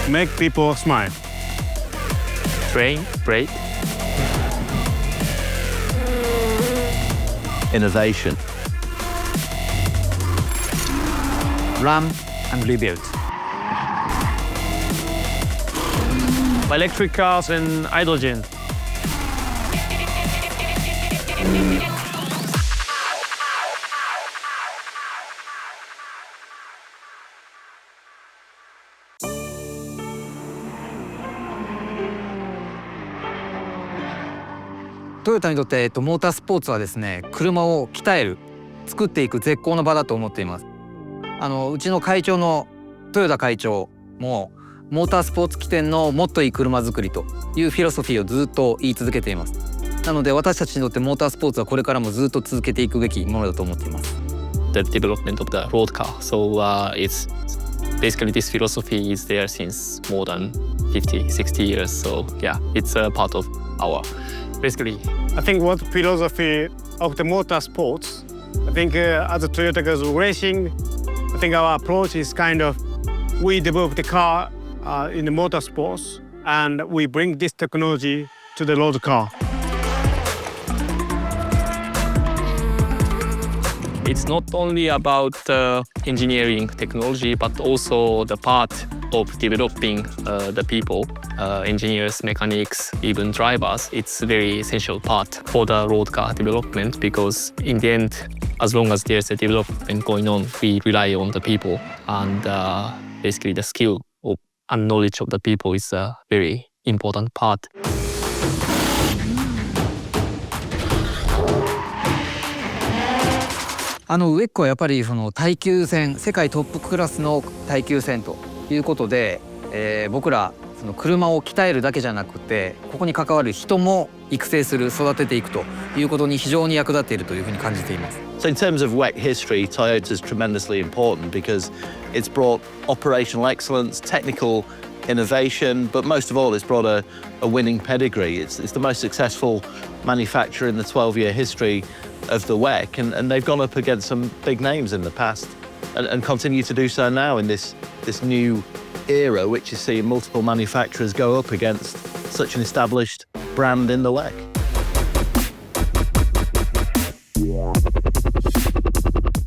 make people smile. Train, brake. Innovation. Run and rebuild. Electric cars and hydrogen.トヨタにとって、モータースポーツはですね、車を鍛える、作っていく絶好の場だと思っています。うちの会長の豊田会長もモータースポーツ起点のもっといい車作りというフィロソフィーをずっと言い続けています。なので私たちにとってモータースポーツはこれからもずっと続けていくべきものだと思っています。The development of the road car. So it's basically this philosophy is there since more than 50, 60 years. So yeah, it's a part of our basically. I think what philosophy of the motorsports, I think as a Toyota goes racing, I think our approach is kind of we develop the car in the motorsports and we bring this technology to the road car. It's not only about engineering technology, but also the part of developing the people, engineers, mechanics, even drivers. It's a very essential part for the road car development because in the end, as long as there's a development going on, we rely on the people and basically the skill and knowledge of the people is a very important part. WEC はやっぱりその耐久戦、世界トップクラスの耐久戦ということで、僕らその車を鍛えるだけじゃなくて、ここに関わる人も育成する、育てていくということに非常に役立っているというふうに感じています。So in terms of WEC history, Toyota is tremendously important because it's brought operational excellence, technical innovation, but most of all, it's brought a winning pedigree. It's the most successful manufacturer in the 12-year history of the WEC, and they've gone up against some big names in the past and continue to do so now in this new era, which is seeing multiple manufacturers go up against such an established brand in the WEC.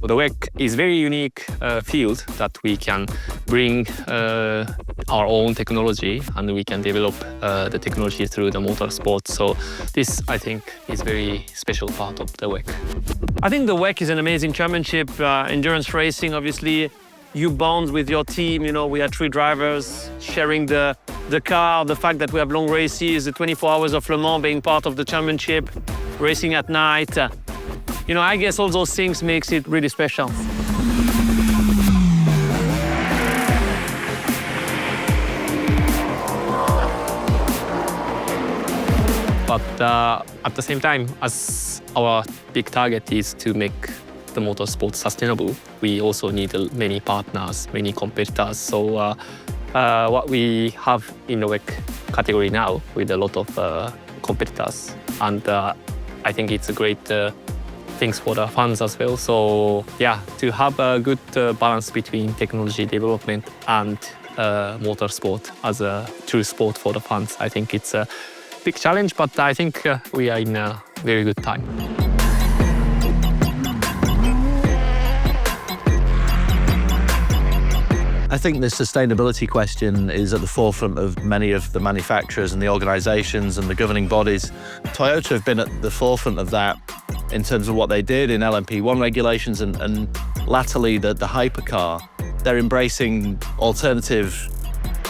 The WEC is a very unique field that we can bring our own technology and we can develop the technology through the motorsport. So this, I think, is a very special part of the WEC. I think the WEC is an amazing championship. Endurance racing, obviously, you bond with your team. You know, we are 3 drivers sharing the car, the fact that we have long races, the 24 hours of Le Mans being part of the championship, racing at night. You know, I guess all those things makes it really special. But at the same time, as our big target is to make the motorsport sustainable, we also need many partners, many competitors. So what we have in the WEC category now with a lot of competitors, and I think it's a great things for the fans as well. So yeah, to have a good balance between technology development and motorsport as a true sport for the fans, I think it's a big challenge, but I think we are in a very good time. I think the sustainability question is at the forefront of many of the manufacturers and the organisations and the governing bodies. Toyota have been at the forefront of that in terms of what they did in LMP1 regulations and latterly the Hypercar. They're embracing alternative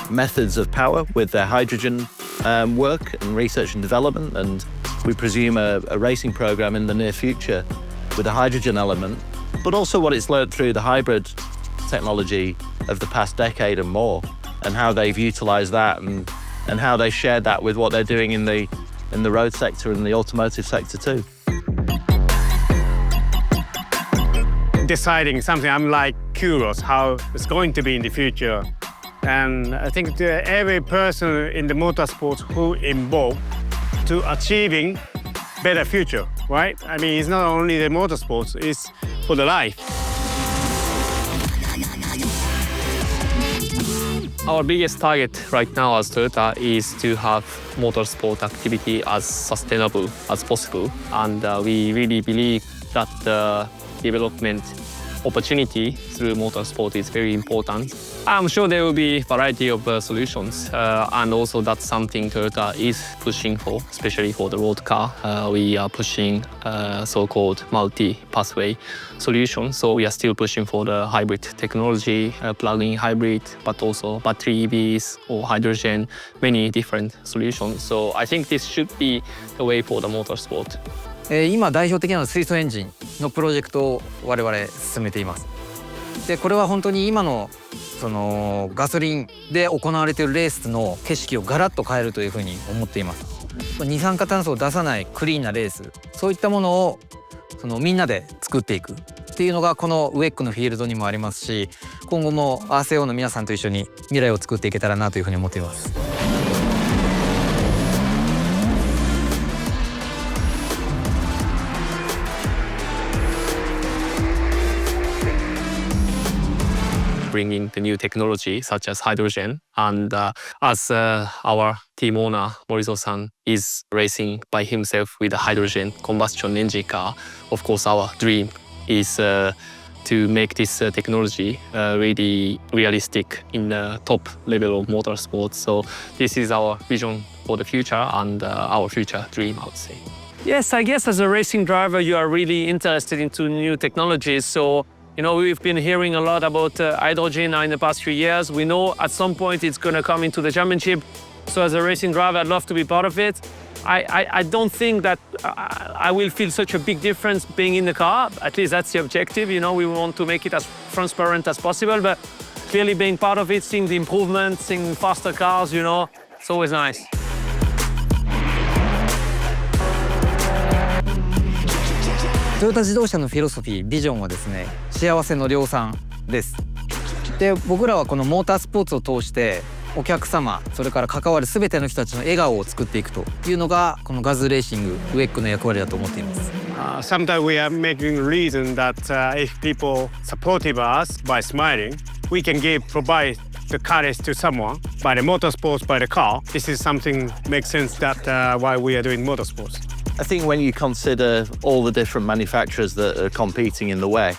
methods of power with their hydrogen work and research and development, and we presume a racing programme in the near future with a hydrogen element, but also what it's learnt through the hybrid technology of the past decade and more, and how they've utilised that and how they shared that with what they're doing in the road sector and the automotive sector too. Deciding something, I'm like curious how it's going to be in the future. And I think every person in the motorsport who involved to achieving better future, right? I mean, it's not only the motorsports, it's for the life. Our biggest target right now as Toyota is to have motorsport activity as sustainable as possible. And we really believe that the development opportunity through motorsport is very important. I'm sure there will be a variety of solutions, and also that's something Toyota is pushing for, especially for the road car. We are pushing so-called multi-pathway solution. So we are still pushing for the hybrid technology, plug-in hybrid, but also battery EVs or hydrogen, many different solutions. So I think this should be the way for the motorsport. 今代表的なのは水素エンジンのプロジェクトを我々進めています。でこれは本当に今のそのガソリンで行われているレースの景色をガラッと変えるというふうに思っています。二酸化炭素を出さないクリーンなレース、そういったものをそのみんなで作っていくっていうのがこのWECのフィールドにもありますし、今後も RCO の皆さんと一緒に未来を作っていけたらなというふうに思っています。Bringing the new technology such as hydrogen, and as our team owner Morizo-san is racing by himself with a hydrogen combustion engine car, of course our dream is to make this technology really realistic in the top level of motorsports. So this is our vision for the future and our future dream, I would say. Yes, I guess as a racing driver, you are really interested into new technologies. So, you know, we've been hearing a lot about hydrogen now in the past few years. We know at some point it's going to come into the championship. So as a racing driver, I'd love to be part of it. I don't think that I will feel such a big difference being in the car. At least that's the objective. You know, we want to make it as transparent as possible. But clearly being part of it, seeing the improvements, seeing faster cars, you know, it's always nice. トヨタ自動車のフィロソフィー、ビジョンはですね、幸せの量産です。で、僕らはこのモータースポーツを通してお客様、それから関わる全ての人たちの笑顔を作っていくというのがこのガズレーシングWECの役割だと思っています。Sometimes we are making reason that if people supportive us by smiling, we can provide the courage to someone by the motorsports, by the car. This is something makes sense that why we are doing motorsports. I think when you consider all the different manufacturers that are competing in the WEC,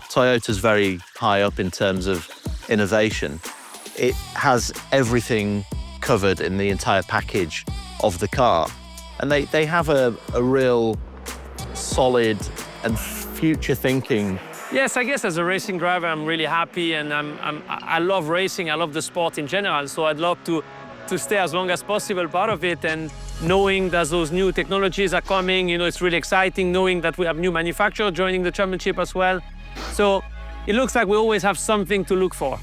Toyota's very high up in terms of innovation. It has everything covered in the entire package of the car. And they have a real solid and future thinking. Yes, I guess as a racing driver, I'm really happy, and I love racing. I love the sport in general. So I'd love to stay as long as possible part of it, and knowing that those new technologies are coming, you know, it's really exciting, knowing that we have new manufacturers joining the championship as well. So it looks like we always have something to look for.